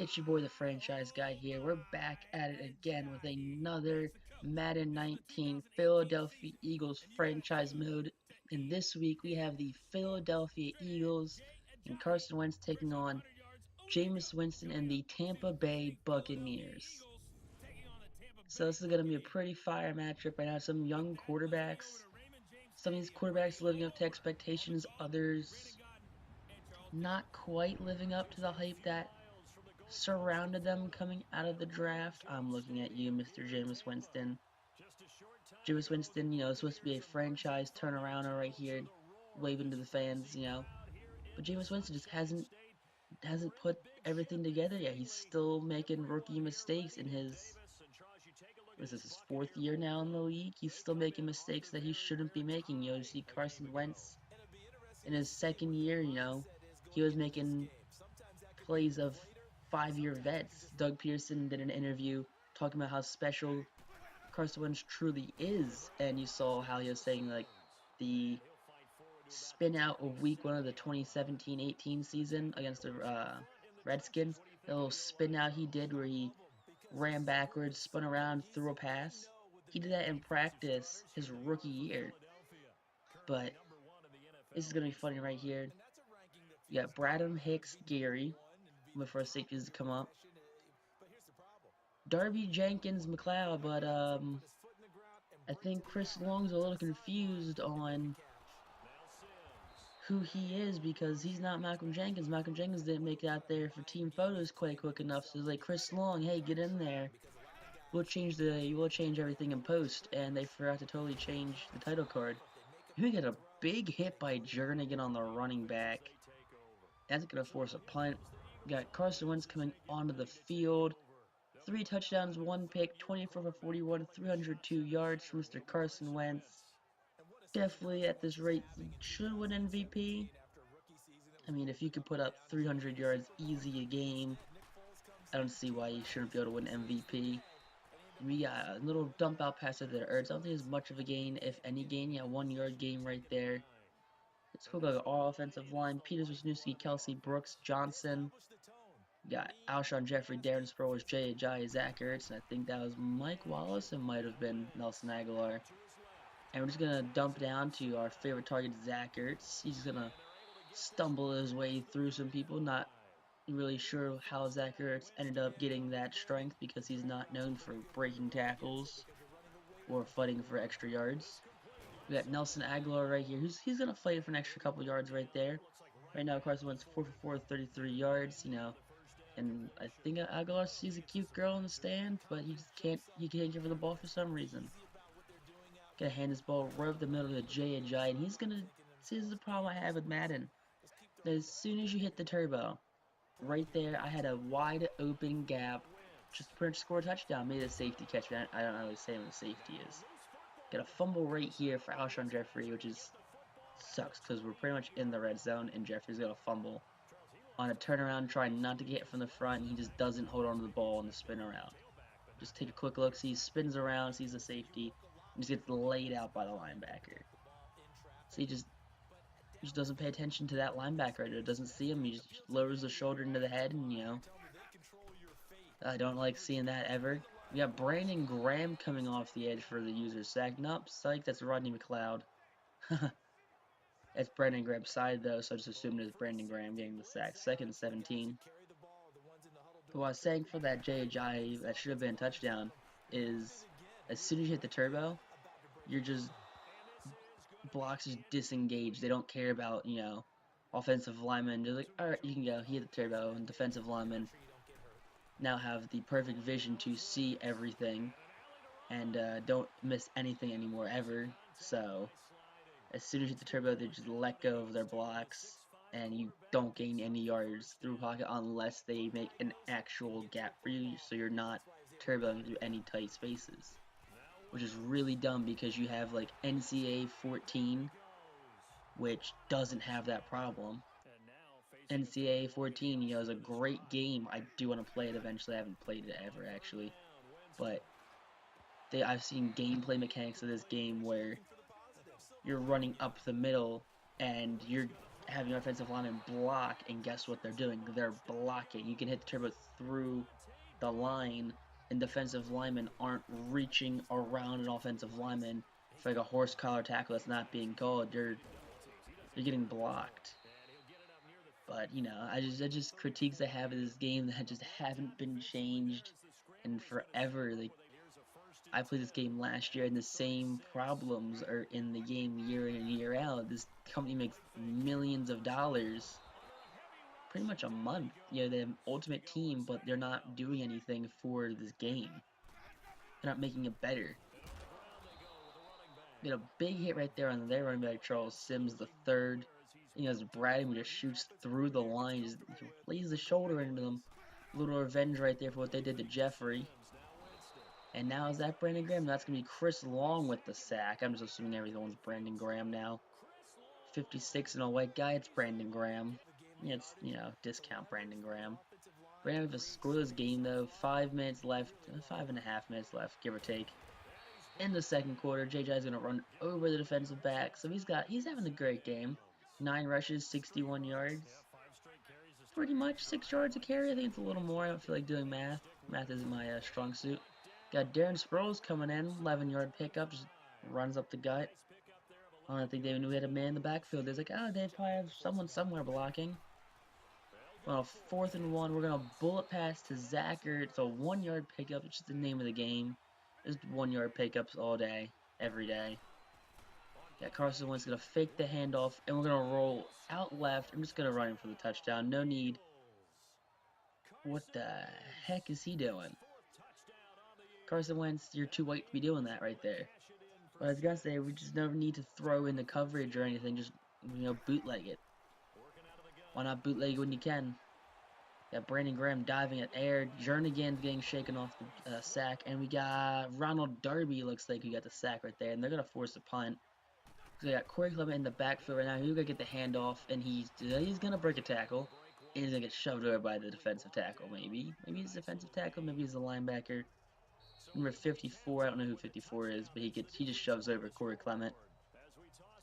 It's your boy, the franchise guy here. We're back at it again with another Madden 19 Philadelphia Eagles franchise mode. And this week we have the Philadelphia Eagles and Carson Wentz taking on Jameis Winston and the Tampa Bay Buccaneers. So this is going to be a pretty fire matchup right now. Some young quarterbacks. Some of these quarterbacks living up to expectations. Others not quite living up to the hype that surrounded them coming out of the draft. I'm looking at you, Mr. Jameis Winston. Jameis Winston, is supposed to be a franchise turnarounder right here, waving to the fans. But Jameis Winston just hasn't put everything together yet. He's still making rookie mistakes in his fourth year now in the league. He's still making mistakes that he shouldn't be making. You see Carson Wentz in his second year, he was making plays of 5-year vets. Doug Peterson did an interview talking about how special Carson Wentz truly is, and you saw how he was saying like the spin out of week 1 of the 2017-18 season against the Redskins, the little spin out he did where he ran backwards, spun around, threw a pass. He did that in practice his rookie year. But this is gonna be funny right here. You got Bradham, Hicks, Gary, the first safeties to come up. Darby Jenkins McLeod, but I think Chris Long's a little confused on who he is because he's not Malcolm Jenkins. Malcolm Jenkins didn't make it out there for team photos quite quick enough. So it's like, Chris Long, hey, get in there. We'll change everything in post, and they forgot to totally change the title card. We get a big hit by Jernigan on the running back. That's gonna force a punt. We got Carson Wentz coming onto the field. 3 touchdowns, 1 pick, 24 for 41, 302 yards from Mr. Carson Wentz. Definitely at this rate should win MVP. I mean, if you could put up 300 yards easy a game, I don't see why you shouldn't be able to win MVP. We got a little dump out pass to the Ertz. I don't think it's much of a gain, if any gain. Yeah, 1-yard gain right there. Let's go like all offensive line. Peters, Wisniewski, Kelsey, Brooks, Johnson. We got Alshon Jeffrey, Darren Sproles, Jay Ajayi, Zach Ertz, and I think that was Mike Wallace. It might have been Nelson Aguilar. And we're just going to dump down to our favorite target, Zach Ertz. He's going to stumble his way through some people. Not really sure how Zach Ertz ended up getting that strength because he's not known for breaking tackles or fighting for extra yards. We got Nelson Aguilar right here. He's going to fight for an extra couple yards right there. Right now, Carson Wentz 4 for 4, 33 yards, And I think Aguilar sees a cute girl in the stand, but he can't give her the ball for some reason. Gonna hand this ball right up the middle to Jay Ajayi, and he's gonna see, this is the problem I have with Madden. As soon as you hit the turbo, right there, I had a wide open gap, just to pretty much score a touchdown. Made a safety catch, but I don't really say what the safety is. Got a fumble right here for Alshon Jeffrey, which sucks because we're pretty much in the red zone, and Jeffrey's got a fumble on a turnaround, trying not to get hit from the front, and he just doesn't hold on to the ball on the spin around. Just take a quick look, he spins around, sees the safety, and just gets laid out by the linebacker. So he just doesn't pay attention to that linebacker. It doesn't see him. He just lowers the shoulder into the head, and I don't like seeing that ever. We got Brandon Graham coming off the edge for the user sack. Nope, psych, that's Rodney McLeod. That's Brandon Graham's side though, so I just assumed it's Brandon Graham getting the sack. 2nd and 17. But what I was saying for that Jay Ajayi, that should have been a touchdown, is as soon as you hit the turbo, you're just blocks just disengaged. They don't care about, offensive linemen. They're like, alright, you can go. He hit the turbo, and defensive linemen now have the perfect vision to see everything and don't miss anything anymore ever. So as soon as you hit the turbo, they just let go of their blocks, and you don't gain any yards through pocket unless they make an actual gap for you, so you're not turboing through any tight spaces. Which is really dumb because you have like NCAA 14, which doesn't have that problem. NCAA 14, is a great game. I do want to play it eventually. I haven't played it ever actually, but I've seen gameplay mechanics of this game where you're running up the middle and you're having your offensive lineman block, and guess what they're doing? They're blocking. You can hit the turbo through the line, and defensive linemen aren't reaching around an offensive lineman for like a horse collar tackle that's not being called. You're getting blocked. But you know, I just critiques I have of this game that just haven't been changed in forever. Like I played this game last year, and the same problems are in the game year in and year out. This company makes millions of dollars pretty much a month. You know, the ultimate team, but they're not doing anything for this game. They're not making it better. Get a big hit right there on their running back, Charles Sims the third. You know, as Bradley just shoots through the line, just lays the shoulder into them. A little revenge right there for what they did to Jeffrey. And now is that Brandon Graham? That's going to be Chris Long with the sack. I'm just assuming everyone's Brandon Graham now. 56 and a white guy, it's Brandon Graham. Yeah, it's, you know, discount Brandon Graham. Brandon with a scoreless game, though. 5 minutes left, 5.5 minutes left, give or take. In the second quarter, JJ's going to run over the defensive back. So he's having a great game. 9 rushes, 61 yards. Pretty much 6 yards a carry. I think it's a little more. I don't feel like doing math. Math isn't my strong suit. Got Darren Sproles coming in, 11-yard pickup, just runs up the gut. I don't think they knew we had a man in the backfield. They're like, oh, they probably have someone somewhere blocking. Well, 4th and 1, we're going to bullet pass to Zacher. It's a 1-yard pickup, which is the name of the game. Just 1-yard pickups all day, every day. Yeah, Carson Wentz going to fake the handoff, and we're going to roll out left. I'm just going to run him for the touchdown. No need. What the heck is he doing? Carson Wentz, you're too white to be doing that right there. But I was going to say, we just never need to throw in the coverage or anything. Just, you know, bootleg it. Why not bootleg it when you can? Got Brandon Graham diving at air. Jernigan's getting shaken off the sack. And we got Ronald Darby, looks like, who got the sack right there. And they're going to force a punt. So we got Corey Clement in the backfield right now. He's going to get the handoff. And he's going to break a tackle. And he's going to get shoved over by the defensive tackle, maybe. Maybe he's a defensive tackle. Maybe he's a linebacker. Number 54. I don't know who 54 is. But he just shoves over Corey Clement.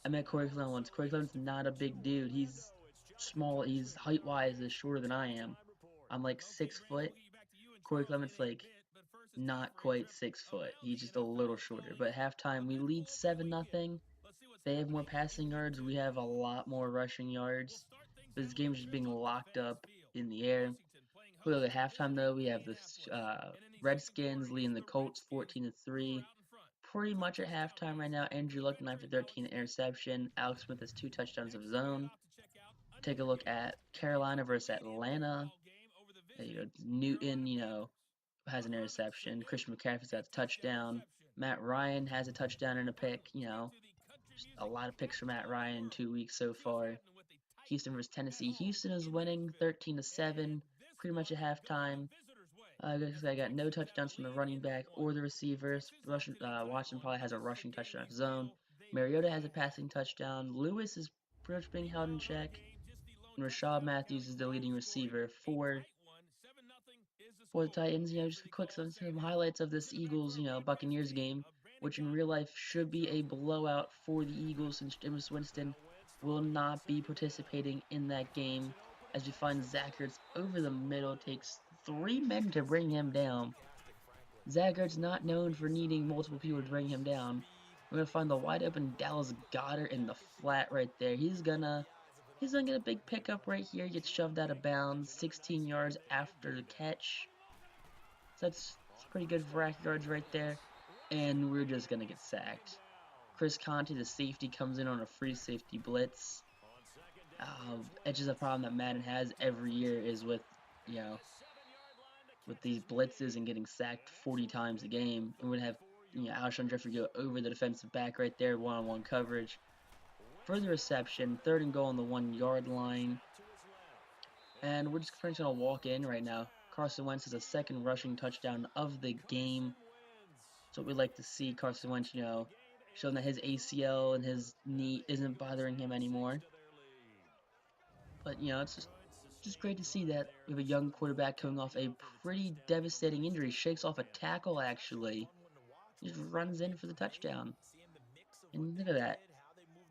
I met Corey Clement once. Corey Clement's not a big dude. He's small. He's height-wise is shorter than I am. I'm like 6 foot. Corey Clement's like not quite 6 foot. He's just a little shorter. But at halftime, we lead 7-0. They have more passing yards. We have a lot more rushing yards. This game is just being locked up in the air. Clearly, at halftime, though, we have the Redskins leading the Colts 14-3. Pretty much at halftime right now. Andrew Luck 9 for 13 interception. Alex Smith has 2 touchdowns of his own. Take a look at Carolina versus Atlanta. You know, Newton, you know, has an interception. Christian McCaffrey's got a touchdown. Matt Ryan has a touchdown and a pick. You know, just a lot of picks for Matt Ryan in 2 weeks so far. Houston versus Tennessee. Houston is winning 13-7, pretty much at halftime. I got no touchdowns from the running back or the receivers. Watson probably has a rushing touchdown of his own. Mariota has a passing touchdown. Lewis is pretty much being held in check. And Rashad Matthews is the leading receiver for the Titans. You know, just some highlights of this Eagles, you know, Buccaneers game, which in real life should be a blowout for the Eagles since Jameis Winston will not be participating in that game. As you find Zach Ertz over the middle, takes 3 men to bring him down. Zach Ertz not known for needing multiple people to bring him down. We're gonna find the wide open Dallas Goedert in the flat right there. He's gonna get a big pickup right here. Gets shoved out of bounds, 16 yards after the catch. So that's pretty good for rack yards right there. And we're just gonna get sacked. Chris Conte, the safety, comes in on a free safety blitz. It's just a problem that Madden has every year is with, you know, with these blitzes and getting sacked 40 times a game. And we're gonna have, you know, Alshon Jeffrey go over the defensive back right there, one-on-one coverage. For the reception, 3rd and goal on the 1-yard line. And we're just pretty much gonna walk in right now. Carson Wentz is a 2nd rushing touchdown of the game. So we'd like to see Carson Wentz, you know, showing that his ACL and his knee isn't bothering him anymore. But, you know, it's just great to see that we have a young quarterback coming off a pretty devastating injury. Shakes off a tackle, actually. Just runs in for the touchdown. And look at that.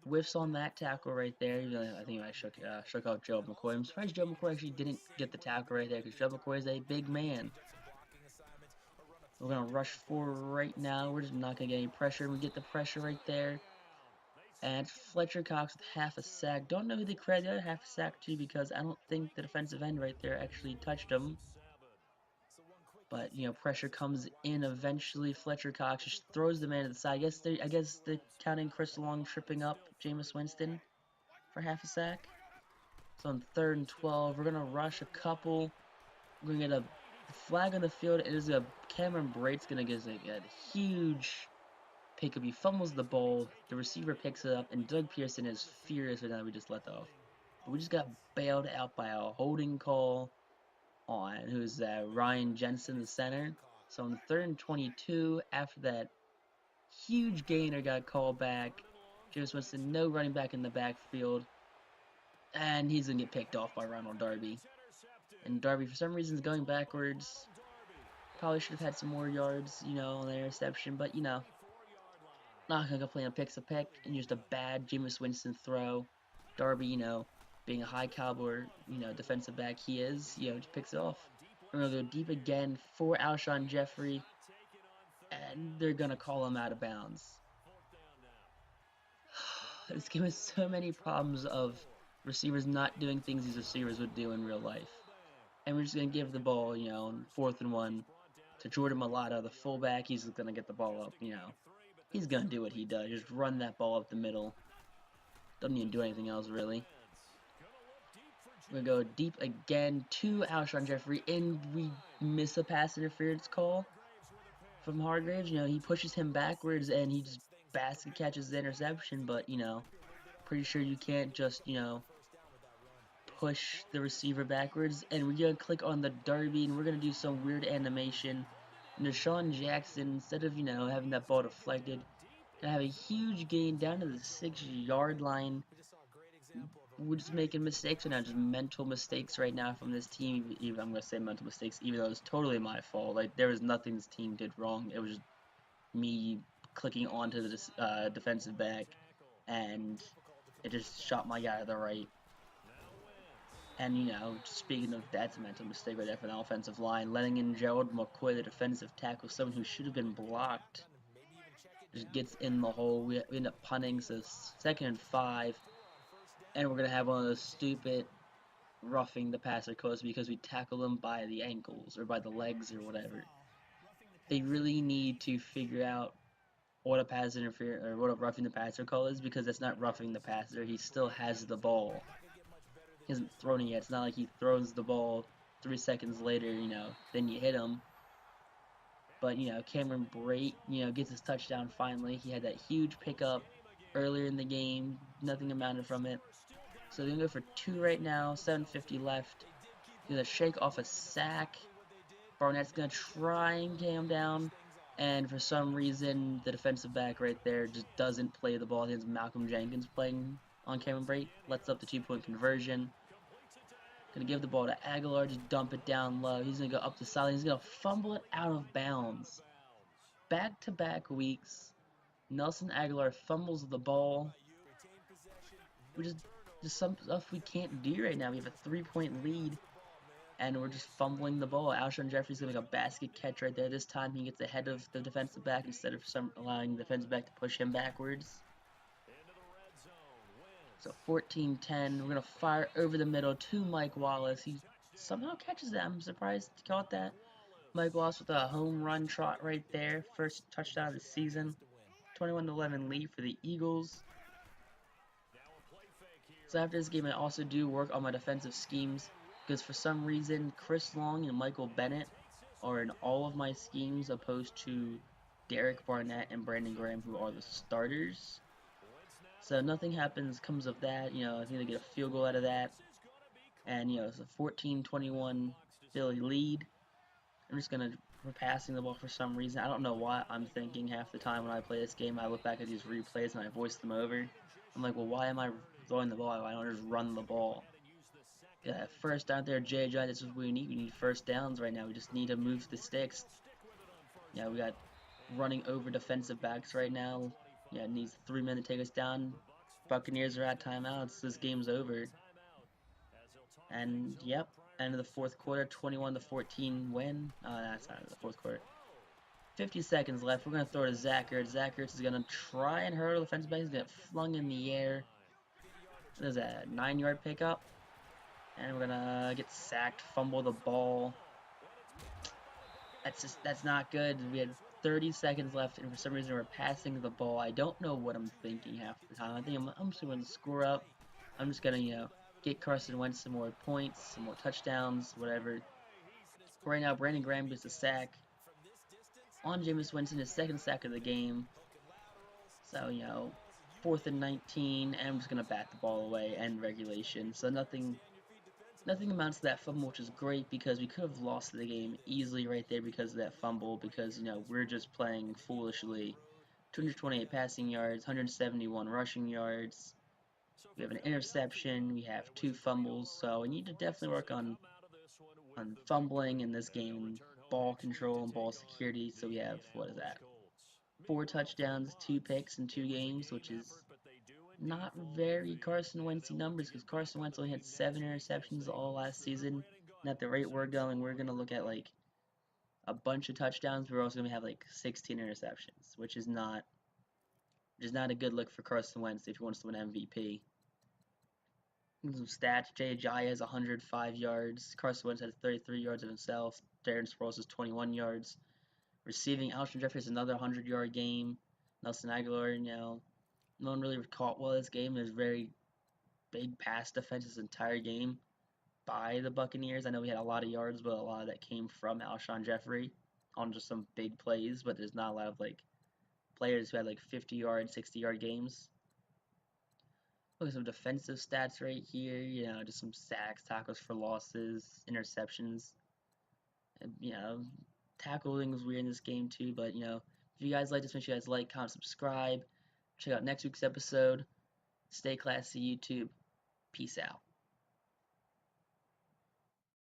whiffs on that tackle right there. You know, I think I shook out Joe McCoy. I'm surprised Joe McCoy actually didn't get the tackle right there because Joe McCoy is a big man. We're gonna rush forward right now. We're just not gonna get any pressure. We get the pressure right there. And Fletcher Cox with half a sack. Don't know who they credit the other half a sack to because I don't think the defensive end right there actually touched him. But you know, pressure comes in eventually. Fletcher Cox just throws the man to the side. I guess they're counting Chris Long tripping up Jameis Winston for half a sack. So on 3rd and 12, we're gonna rush a couple. We're gonna get a flag on the field. It is a Cameron Brate's gonna get a huge pickup. He fumbles the ball. The receiver picks it up, and Doug Pearson is furious right now. We just let off. But we just got bailed out by a holding call on who's Ryan Jensen, the center. So on 3rd and 22, after that huge gainer got called back, Jameis Winston, no running back in the backfield, and he's gonna get picked off by Ronald Darby. And Darby, for some reason, is going backwards. Probably should have had some more yards, you know, on the interception, but you know, not gonna complain. A pick's a pick, and just a bad Jameis Winston throw. Darby, you know, being a high caliber, you know, defensive back he is, you know, just picks it off. We're gonna go deep again for Alshon Jeffrey, and they're gonna call him out of bounds. This game has so many problems of receivers not doing things these receivers would do in real life. And we're just gonna give the ball, you know, on 4th and 1 to Jordan Mailata, the fullback. He's gonna get the ball up, you know. He's gonna do what he does, just run that ball up the middle. Doesn't even do anything else, really. We're gonna go deep again to Alshon Jeffrey, and we miss a pass interference call from Hargraves. You know, he pushes him backwards, and he just basket catches the interception, but, you know, pretty sure you can't just, you know, push the receiver backwards. And we're gonna click on the Darby, and we're gonna do some weird animation. And Deshaun Jackson, instead of, you know, having that ball deflected, gonna have a huge gain down to the 6-yard line. We're just making mistakes right now, just mental mistakes right now from this team. Even I'm gonna say mental mistakes, even though it's totally my fault. Like, there was nothing this team did wrong. It was just me clicking onto the defensive back, and it just shot my guy to the right. And, you know, speaking of, that's a mental mistake right there for the offensive line. Letting in Gerald McCoy, the defensive tackle, someone who should have been blocked, just gets in the hole. We end up punting, so 2nd and 5. And we're going to have one of those stupid roughing the passer calls because we tackle them by the ankles or by the legs or whatever. They really need to figure out what a pass interference or what a roughing the passer call is, because that's not roughing the passer. He still has the ball. He hasn't thrown it yet. It's not like he throws the ball 3 seconds later, you know, then you hit him. But, you know, Cameron Brate, you know, gets his touchdown finally. He had that huge pickup earlier in the game. Nothing amounted from it. So they're going to go for 2 right now. 7:50 left. He's going to shake off a sack. Barnett's going to try and get him down. And for some reason, the defensive back right there just doesn't play the ball. It's Malcolm Jenkins playing on Cameron Brate. Lets up the 2-point conversion. Going to give the ball to Aguilar. Just dump it down low. He's going to go up the sideline. He's going to fumble it out of bounds. Back-to-back weeks, Nelson Aguilar fumbles the ball. We just some stuff we can't do right now. We have a 3-point lead, and we're just fumbling the ball. Alshon Jeffrey's going to make a basket catch right there. This time he gets ahead of the defensive back instead of allowing the defensive back to push him backwards. So 14-10. We're going to fire over the middle to Mike Wallace. He somehow catches that. I'm surprised he caught that. Mike Wallace with a home run trot right there. First touchdown of the season. 21-11 lead for the Eagles. So after this game, I also do work on my defensive schemes, because for some reason, Chris Long and Michael Bennett are in all of my schemes, opposed to Derek Barnett and Brandon Graham, who are the starters. So nothing comes of that. You know, I think they get a field goal out of that. And, you know, it's a 14-21 Philly lead. I'm just going to, we're passing the ball for some reason. I don't know why I'm thinking half the time when I play this game. I look back at these replays and I voice them over. I'm like, well, why am I throwing the ball? Why don't I just run the ball? Yeah, first down there, J.J. This is what we need. We need first downs right now. We just need to move the sticks. Yeah, we got running over defensive backs right now. Yeah, it needs 3 men to take us down. Buccaneers are at timeouts. This game's over. And yep, end of the fourth quarter, 21-14 win. That's not the fourth quarter. 50 seconds left. We're going to throw to Zach Ertz. Zach Ertz is going to try and hurdle the defensive back. He's going to get flung in the air. There's a 9-yard pickup. And we're going to get sacked, fumble the ball. That's not good. We had 30 seconds left, and for some reason we're passing the ball. I don't know what I'm thinking half the time. I think I'm just going to score up. I'm just going to, get Carson Wentz some more points, some more touchdowns, whatever. Right now, Brandon Graham gets a sack on Jameis Winston, his second sack of the game. So, 4th and 19, and I'm just going to bat the ball away, end regulation. So nothing amounts to that fumble, which is great because we could have lost the game easily right there because of that fumble, because, we're just playing foolishly. 228 passing yards, 171 rushing yards. We have an interception, we have 2 fumbles, so we need to definitely work on fumbling in this game, ball control and ball security. So we have, 4 touchdowns, 2 picks in 2 games, which is not very Carson Wentz numbers, because Carson Wentz only had 7 interceptions all last season. And at the rate we're going, we're going to look at a bunch of touchdowns. We're also going to have 16 interceptions, which is not a good look for Carson Wentz if he wants to win MVP. Some stats: Jay Ajayi has 105 yards. Carson Wentz has 33 yards of himself. Darren Sproles has 21 yards. Receiving, Alshon Jeffrey has another 100-yard game. Nelson Aguilar, no one really caught well this game. There's very big pass defense this entire game by the Buccaneers. I know we had a lot of yards, but a lot of that came from Alshon Jeffrey on just some big plays. But there's not a lot of players who had 50-yard, 60-yard games. Look at some defensive stats right here. Just some sacks, tackles for losses, interceptions. And, tackling was weird in this game too. But if you guys like this, make sure you guys like, comment, subscribe. Check out next week's episode. Stay classy, YouTube. Peace out.